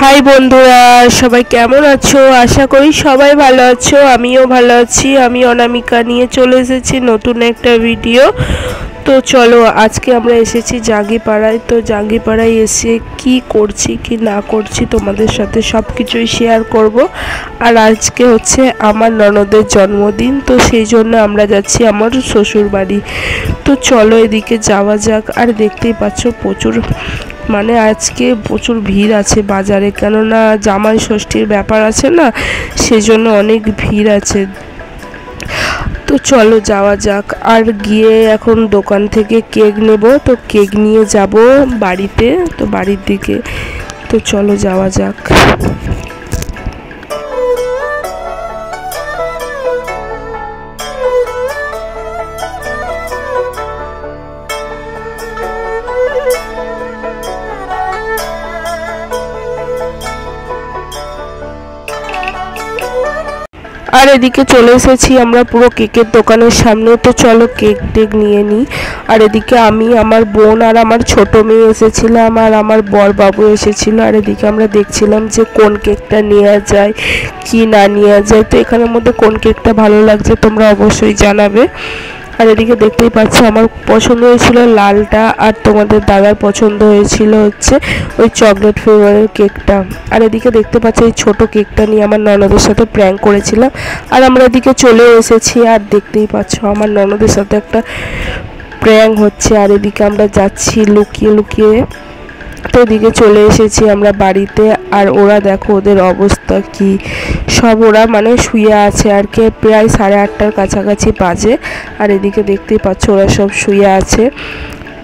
High বন্ধুরা, সবাই কেমন আছো? আশা করি সবাই ভালো আছো। আমিও ভালো আছি। আমি অনামিকা নিয়ে চলে এসেছি নতুন একটা ভিডিও। তো চলো, আজকে আমরা এসেছি জাঙ্গিপাড়ায়। তো জাঙ্গিপাড়ায় এসে কি করছি কি না করছি তোমাদের সাথে সব কিছুই শেয়ার করব। আর আজকে হচ্ছে আমার ননদের জন্মদিন, তো সেই জন্য আমরা যাচ্ছি আমার শ্বশুর বাড়ি। তো চলো এদিকে যাওয়া যাক। আর দেখতেই পাচ্ছ প্রচুর মানে আজকে প্রচুর ভিড় আছে বাজারে, কেননা জামাই ষষ্ঠীর ব্যাপার আছে না, সেজন্য অনেক ভিড় আছে। তো চলো যাওয়া যাক। আর গিয়ে এখন দোকান থেকে কেক নেব, তো কেক নিয়ে যাব বাড়িতে, তো বাড়ির দিকে। তো চলো যাওয়া যাক। আর এদিকে চলে এসেছি আমরা পুরো কেকের দোকানের সামনে। তো চলো কেক টেক নিয়ে নিই। আর এদিকে আমি, আমার বোন আর আমার ছোট মেয়ে এসেছিলাম, আর আমার বর বাবু এসেছিল। আর এদিকে আমরা দেখছিলাম যে কোন কেকটা নেওয়া যায় কি না নেওয়া যায়। তো এখানের মধ্যে কোন কেকটা ভালো লাগছে তোমরা অবশ্যই জানাবে। আর এদিকে দেখতেই পাচ্ছ আমার পছন্দ হয়েছিল লালটা, আর তোমাদের দাদার পছন্দ হয়েছিল হচ্ছে ওই চকলেট ফ্লেভারের কেকটা। আর এদিকে দেখতে পাচ্ছ এই ছোট কেকটা নিয়ে আমার ননদের সাথে প্র্যাঙ্ক করেছিলাম। আর আমরা এদিকে চলে এসেছি, আর দেখতেই পাচ্ছ আমার ননদের সাথে একটা প্র্যাঙ্ক হচ্ছে। আর এদিকে আমরা যাচ্ছি লুকিয়ে লুকিয়ে। তো এদিকে চলে এসেছি আমরা বাড়িতে। আর ওরা দেখো ওদের অবস্থা কি, সব ওরা মানে শুয়ে আছে আর কি। প্রায় 8:30টার কাছাকাছি বাজে। আর এদিকে দেখতেই পাচ্ছ ওরা সব শুয়ে আছে।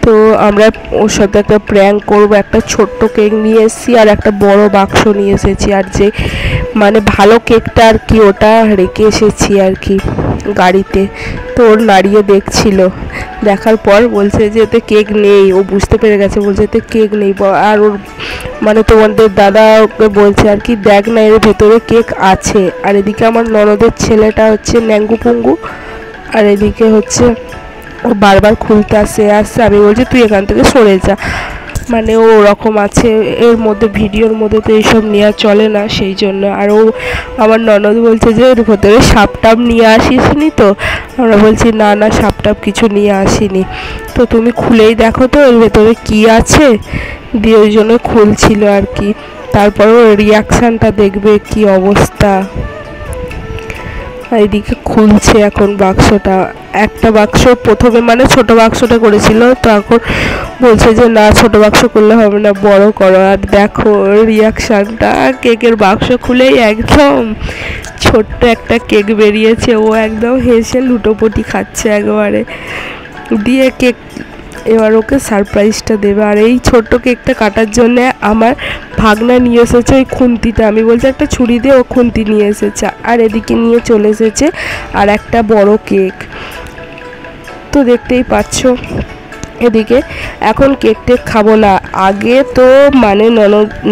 তো আমরা ওর সাথে একটা প্র্যাঙ্ক করব। একটা ছোট্ট কেক নিয়ে এসেছি আর একটা বড় বাক্স নিয়ে এসেছি। আর যে মানে ভালো কেকটা আর কি ওটা রেখে এসেছি আর কি গাড়িতে। তো ওর নাড়িয়ে দেখছিল, দেখার পর বলছে যে এতে কেক নেই। ও বুঝতে পেরে গেছে, বলছে এতে কেক নেই। আর ওর মানে তোমাদের দাদা ওকে বলছে আর কি, দেখ না এর ভেতরে কেক আছে। আর এদিকে আমার ননদের ছেলেটা হচ্ছে ন্যাঙ্গু পুঙ্গু। আর এদিকে হচ্ছে ও বারবার খুলতে আসছে। আমি বলছি তুই এখান থেকে সরে যা, মানে ও ওরকম আছে। এর মধ্যে ভিডিওর মধ্যে তো এইসব নেওয়া চলে না, সেই জন্য। আর ও আমার ননদ বলছে যে এর ভেতরে সাপ টাপ নিয়ে আসিসনি তো? আমরা বলছি না না, সাপ টাপ কিছু নিয়ে আসিনি। তো তুমি খুলেই দেখো তো এর ভেতরে কি আছে। দিয়ে ওই জন্য খুলছিল আর কি। তারপর ওর রিয়াকশানটা দেখবে কি অবস্থা। এইদিকে খুলছে এখন বাক্সটা। একটা বাক্স প্রথমে মানে ছোট বাক্সটা করেছিল, তো এখন বলছে যে না ছোট বাক্স করলে হবে না, বড় করো। আর দেখো রিয়াকশানটা, কেকের বাক্স খুলেই একদম ছোট্ট একটা কেক বেরিয়েছে। ও একদম হেসে লুটোপুটি খাচ্ছে একবারে। দিয়ে কেক এবার ওকে সারপ্রাইজটা দেবে। আর এই ছোট্ট কেকটা কাটার জন্যে আমার ভাগনা নিয়ে এসেছে ওই খুন্তিটা। আমি বলছি একটা ছুরি দিয়ে, ও খুন্তি নিয়ে এসেছে। আর এদিকে নিয়ে চলে এসেছে আর একটা বড় কেক। তো দেখতেই পাচ্ছ এদিকে এখন কেক টেক খাবো না। আগে তো মানে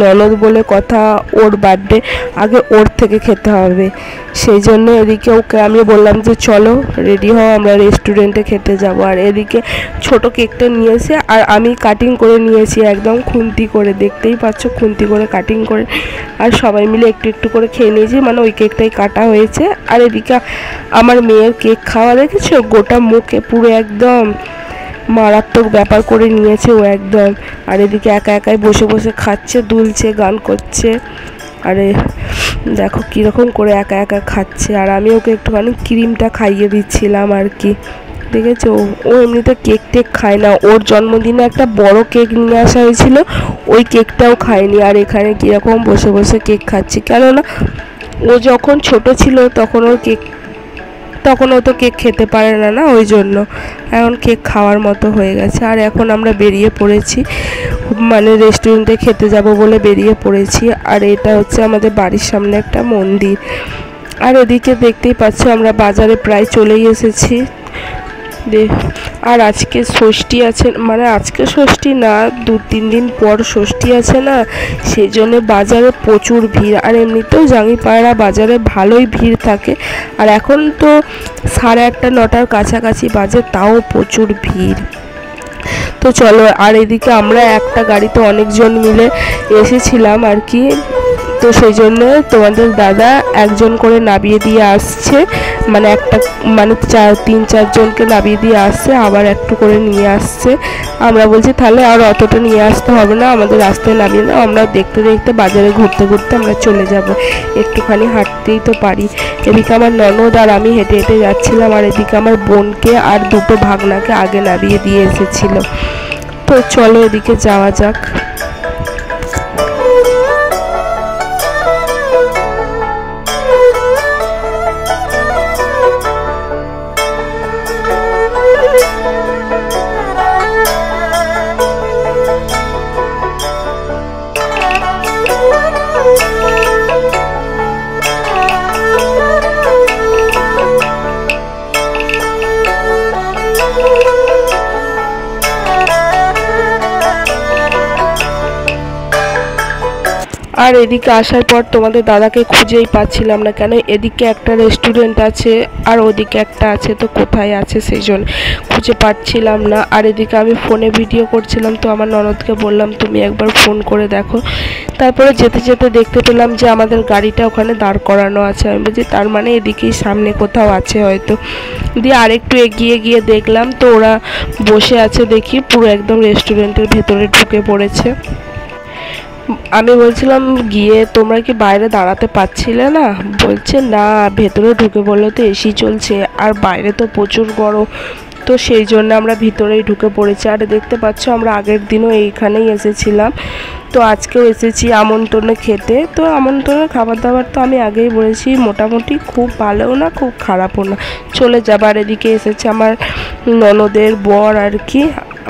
ননদ বলে কথা, ওর বার্থডে আগে ওর থেকে খেতে হবে। সেই জন্য এদিকে ওকে আমি বললাম যে চলো রেডি হও, আমরা রেস্টুরেন্টে খেতে যাব। আর এদিকে ছোট কেকটা নিয়েছে আর আমি কাটিং করে নিয়েছি একদম খুন্তি করে। দেখতেই পাচ্ছ খুন্তি করে কাটিং করে। আর সবাই মিলে একটু একটু করে খেয়ে নিয়েছি, মানে ওই কেকটাই কাটা হয়েছে। আর এদিকে আমার মেয়ের কেক খাওয়া দেখেছো, গোটা মুখে পুরো একদম মারাত্মক ব্যাপার করে নিয়েছে ও একদম। আর এদিকে একা একাই বসে বসে খাচ্ছে, দুলছে, গান করছে। আরে দেখো কীরকম করে একা একা খাচ্ছে। আর আমি ওকে একটুখানি ক্রিমটা খাইয়ে দিচ্ছিলাম আর কি। দেখেছো ও এমনিতে কেক টেক খায় না। ওর জন্মদিনে একটা বড় কেক নিয়ে আসা হয়েছিল, ওই কেকটাও খায়নি। আর এখানে কীরকম বসে বসে কেক খাচ্ছি, কেননা ও যখন ছোট ছিল তখন ও তো কেক খেতে পারে না, না ওই জন্য এখন কেক খাওয়ার মতো হয়ে গেছে। আর এখন আমরা বেরিয়ে পড়েছি, মানে রেস্টুরেন্টে খেতে যাব বলে বেরিয়ে পড়েছি। আর এটা হচ্ছে আমাদের বাড়ির সামনে একটা মন্দির। আর এদিকে দেখতেই পাচ্ছ আমরা বাজারে প্রায় চলেই এসেছি। আর আজকে ষষ্ঠী আছে, মানে আজকে ষষ্ঠী না, 2-3 দিন পর ষষ্ঠী আছে না, সেই জন্য বাজারে প্রচুর ভিড়। আর এমনিতেও জাঙ্গিপাড়া বাজারে ভালোই ভিড় থাকে। আর এখন তো 8:30-9টার কাছাকাছি বাজে, তাও প্রচুর ভিড়। তো চলো, আর এদিকে আমরা একটা গাড়িতে অনেকজন মিলে এসেছিলাম আর কি তো সেই জন্য তোমাদের দাদা একজন করে নামিয়ে দিয়ে আসছে, মানে একটা মানে 3-4 জনকে নামিয়ে দিয়ে আসছে, আবার একটু করে নিয়ে আসছে। আমরা বলছি তাহলে আর অতটা নিয়ে আসতে হবে না, আমাদের রাস্তায় নামিয়ে দাও, আমরা দেখতে দেখতে বাজারে ঘুরতে ঘুরতে আমরা চলে যাব, একটুখানি হাঁটতেই তো পারি। এদিকে আমার ননদ আর আমি হেঁটে হেঁটে যাচ্ছিলাম, আর এদিকে আমার বোনকে আর দুটো ভাগনাকে আগে নামিয়ে দিয়ে এসেছিল। তো চলো এদিকে যাওয়া যাক। আর এদিকে আসার পর তোমাদের দাদাকে খুঁজেই পাচ্ছিলাম না, কেন এদিকে একটা রেস্টুরেন্ট আছে আর ওদিকে একটা আছে, তো কোথায় আছে সেই জন্য খুঁজে পাচ্ছিলাম না। আর এদিকে আমি ফোনে ভিডিও করছিলাম, তো আমার ননদকে বললাম তুমি একবার ফোন করে দেখো। তারপরে যেতে যেতে দেখতে পেলাম যে আমাদের গাড়িটা ওখানে দাঁড় করানো আছে। আমি বলছি তার মানে এদিকেই সামনে কোথাও আছে হয়তো। দিয়ে আরেকটু এগিয়ে গিয়ে দেখলাম তো ওরা বসে আছে, দেখি পুরো একদম রেস্টুরেন্টের ভেতরে ঢুকে পড়েছে। আমি বলছিলাম গিয়ে তোমরা কি বাইরে দাঁড়াতে পারছিলে না? বলছে না, ভেতরে ঢুকে বললো তো এসি চলছে আর বাইরে তো প্রচুর গরম, তো সেই জন্য আমরা ভিতরেই ঢুকে পড়েছি। আর দেখতে পাচ্ছ আমরা আগের দিনও এইখানেই এসেছিলাম, তো আজকেও এসেছি আমন্ত্রণে খেতে। তো আমন্ত্রণের খাবার দাবার তো আমি আগেই বলেছি মোটামুটি খুব ভালোও না খুব খারাপও না, চলে যাবার। এদিকে এসেছে আমার ননদের বর আর কি,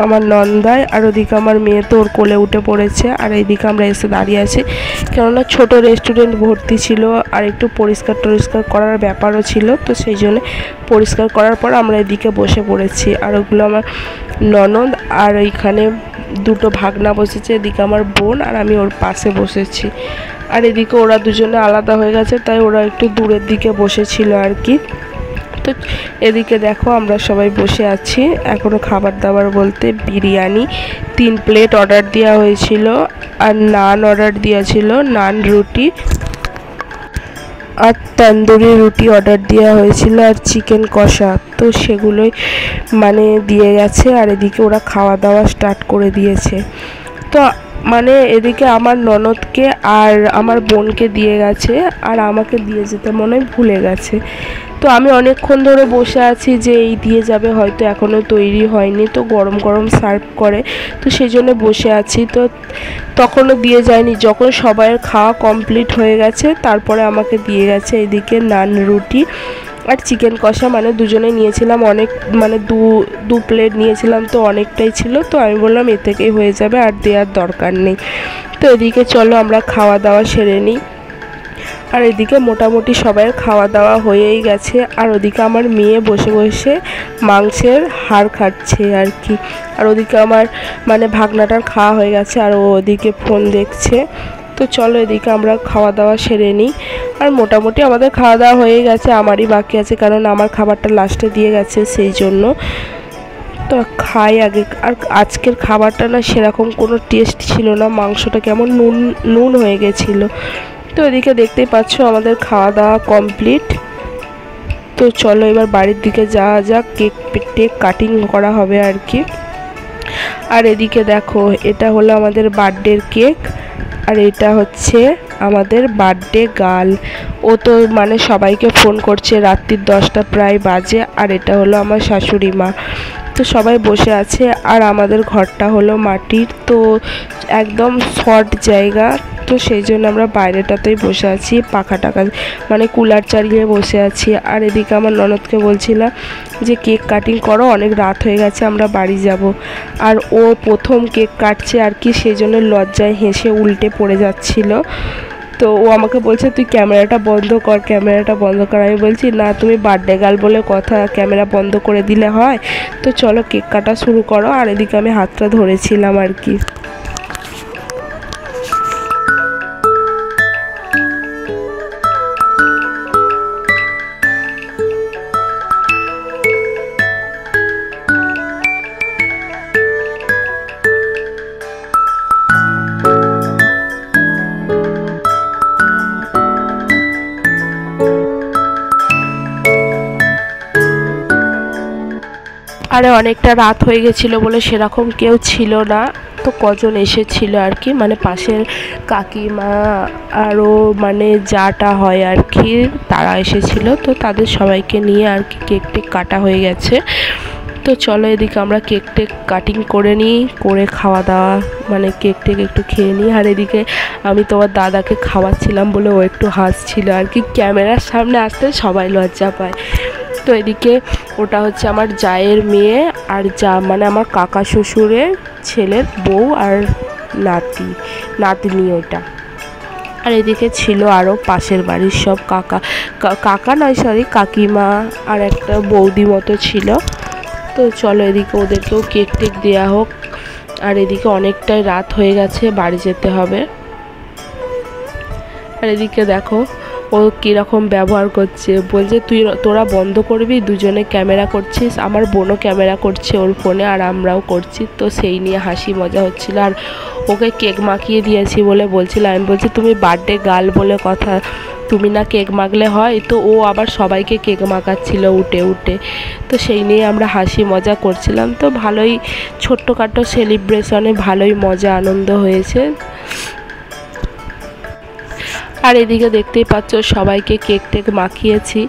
আমার নন্দায়, আর ওদিকে আমার মেয়ে তো ওর কোলে উঠে পড়েছে। আর এইদিকে আমরা এসে দাঁড়িয়ে আছি, কেননা ছোট রেস্টুরেন্ট ভর্তি ছিল আর একটু পরিষ্কার টরিষ্কার করার ব্যাপারও ছিল, তো সেই জন্য পরিষ্কার করার পর আমরা এদিকে বসে পড়েছি। আর ওগুলো আমার ননদ, আর ওইখানে দুটো ভাগনা বসেছে, এদিকে আমার বোন আর আমি ওর পাশে বসেছি। আর এদিকে ওরা দুজনে আলাদা হয়ে গেছে, তাই ওরা একটু দূরের দিকে বসেছিল আর কি। তো এদিকে দেখো আমরা সবাই বসে আছি, এখনও খাবার দাবার বলতে বিরিয়ানি 3 প্লেট অর্ডার দেওয়া হয়েছিল, আর নান অর্ডার দেওয়া ছিল, নান রুটি আর তন্দুরি রুটি অর্ডার দেওয়া হয়েছিল, আর চিকেন কষা, তো সেগুলোই মানে দিয়ে গেছে। আর এদিকে ওরা খাওয়া দাওয়া স্টার্ট করে দিয়েছে। তো মানে এদিকে আমার ননদকে আর আমার বোনকে দিয়ে গেছে, আর আমাকে দিয়ে যেতে মনে হয় ভুলে গেছে। তো আমি অনেকক্ষণ ধরে বসে আছি যে এই দিয়ে যাবে, হয়তো এখনও তৈরি হয়নি, তো গরম গরম সার্ভ করে, তো সেই জন্য বসে আছি। তো তখনও দিয়ে যায়নি, যখন সবাইয়ের খাওয়া কমপ্লিট হয়ে গেছে তারপরে আমাকে দিয়ে গেছে। এদিকে নান রুটি আর চিকেন কষা, মানে দুজনে নিয়েছিলাম অনেক, মানে দু প্লেট নিয়েছিলাম, তো অনেকটাই ছিল, তো আমি বললাম এ থেকেই হয়ে যাবে আর দেওয়ার দরকার নেই। তো এদিকে চলো আমরা খাওয়া দাওয়া সেরে নিই। আর এদিকে মোটামুটি সবাই খাওয়া দাওয়া হয়েই গেছে, আর ওদিকে আমার মেয়ে বসে বসে মাংসের হাড় খাচ্ছে আর কি। আর ওদিকে আমার মানে ভাগনাটার খাওয়া হয়ে গেছে, আর ও ওদিকে ফোন দেখছে। তো চলো এদিকে আমরা খাওয়া দাওয়া সেরে নিই। আর মোটামুটি আমাদের খাওয়া দাওয়া হয়ে গেছে, আমারই বাকি আছে, কারণ আমার খাবারটা লাস্টে দিয়ে গেছে সেই জন্য। তো খাই আগে। আর আজকের খাবারটা না সেরকম কোনো টেস্ট ছিল না, মাংসটা কেমন নুন নুন হয়ে গেছিলো। তো এদিকে দেখতেই পাচ্ছ আমাদের খাওয়া দাওয়া কমপ্লিট। তো চলো এবার বাড়ির দিকে যাওয়া যাক, কেক কাটিং করা হবে আর কি। আর এদিকে দেখো এটা হলো আমাদের বার্থডের কেক, আর এটা হচ্ছে আমাদের বার্থডে গার্ল। ও তো মানে সবাইকে ফোন করছে, রাত্রির 10টা প্রায় বাজে। আর এটা হলো আমার শাশুড়ি মা। তো সবাই বসে আছে, আর আমাদের ঘরটা হলো মাটির, তো একদম শর্ট জায়গা, তো সেই জন্য আমরা বাইরেটাতেই বসে আছি, পাখা টাকা মানে কুলার চালিয়ে বসে আছি। আর এদিকে আমার ননদকে বলছিলাম যে কেক কাটিং করো, অনেক রাত হয়ে গেছে, আমরা বাড়ি যাব। আর ও প্রথম কেক কাটছে আর কি, সেই জন্য লজ্জায় হেসে উল্টে পড়ে যাচ্ছিল। তো ও আমাকে বলছে তুই ক্যামেরাটা বন্ধ কর, ক্যামেরাটা বন্ধ কর। আমি বলছি না, তুমি বার্থডে গার্ল বলে কথা, ক্যামেরা বন্ধ করে দিলে হয়? তো চলো কেক কাটা শুরু করো। আর এদিকে আমি হাতটা ধরেছিলাম আর কি। আরে অনেকটা রাত হয়ে গেছিলো বলে সেরকম কেউ ছিল না, তো কজন এসেছিল আর কি, মানে পাশের কাকিমা আরও মানে যাটা হয় আর কি তারা এসেছিল, তো তাদের সবাইকে নিয়ে আর কি কেক টেক কাটা হয়ে গেছে। তো চলো এদিকে আমরা কেক টেক কাটিং করে নিই, করে খাওয়া দাওয়া মানে কেক টেক একটু খেয়ে নিই। আর এদিকে আমি তোমার দাদাকে খাওয়াচ্ছিলাম বলে ও একটু হাসছিল আর কি, ক্যামেরার সামনে আসতে সবাই লজ্জা পায়। তো এদিকে ওটা হচ্ছে আমার জায়ের মেয়ে আর যা মানে আমার কাকা শ্বশুরের ছেলের বউ আর নাতনি ওটা। আর এদিকে ছিল আরও পাশের বাড়ির সব কাকা নয় সরি কাকিমা আর একটা বৌদি মতো ছিল। তো চলো এদিকে ওদেরকেও কেক টেক দেওয়া হোক। আর এদিকে অনেকটাই রাত হয়ে গেছে, বাড়ি যেতে হবে। আর এদিকে দেখো ও কীরকম ব্যবহার করছে, বলছে তোরা বন্ধ করবি, দুজনে ক্যামেরা করছিস। আমার বোনও ক্যামেরা করছে ওর ফোনে আর আমরাও করছি, তো সেই নিয়ে হাসি মজা হচ্ছিলো। আর ওকে কেক মাখিয়ে দিয়েছি বলে বলছিল, আমি বলছি তুমি বার্থডে গার্ল বলে কথা, তুমি না কেক মাখলে হয়, তো ও আবার সবাইকে কেক মাখাচ্ছিল উঠে উঠে, তো সেই নিয়ে আমরা হাসি মজা করছিলাম। তো ভালোই ছোট্টখাটো সেলিব্রেশনে ভালোই মজা আনন্দ হয়েছে। আর এদিকে দেখতেই পাচ্ছ সবাইকে কেক টেক মাখিয়েছি।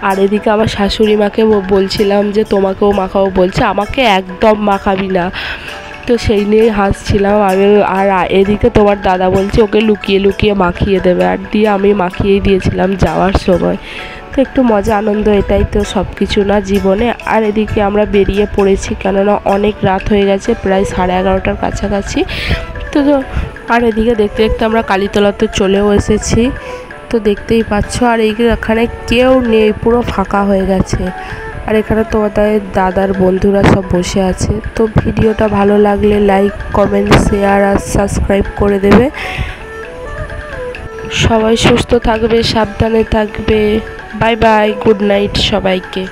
আর এদিকে আমার শাশুড়ি মাকে বলছিলাম যে তোমাকেও মাখাবো, বলছে আমাকে একদম মাখাবি না, তো সেই নিয়ে হাসছিলাম আমি। আর এদিকে তোমার দাদা বলছে ওকে লুকিয়ে লুকিয়ে মাখিয়ে দেবে, আর দিয়ে আমি মাখিয়েই দিয়েছিলাম যাওয়ার সময়। তো একটু মজা আনন্দ, এটাই তো সব কিছু না জীবনে। আর এদিকে আমরা বেরিয়ে পড়েছি, কেননা অনেক রাত হয়ে গেছে, প্রায় 11:30টার কাছাকাছি। তো আর এদিকে দেখতে দেখতে আমরা কালীতলাতে চলেও এসেছি, তো দেখতেই পাচ্ছ। আর এখানে কেউ নেই, পুরো ফাঁকা হয়ে গেছে। আর এখানে তোমাদের দাদার বন্ধুরা সব বসে আছে। তো ভিডিওটা ভালো লাগলে লাইক কমেন্ট শেয়ার আর সাবস্ক্রাইব করে দেবে। সবাই সুস্থ থাকবে, সাবধানে থাকবে। বাই বাই, গুড নাইট সবাইকে।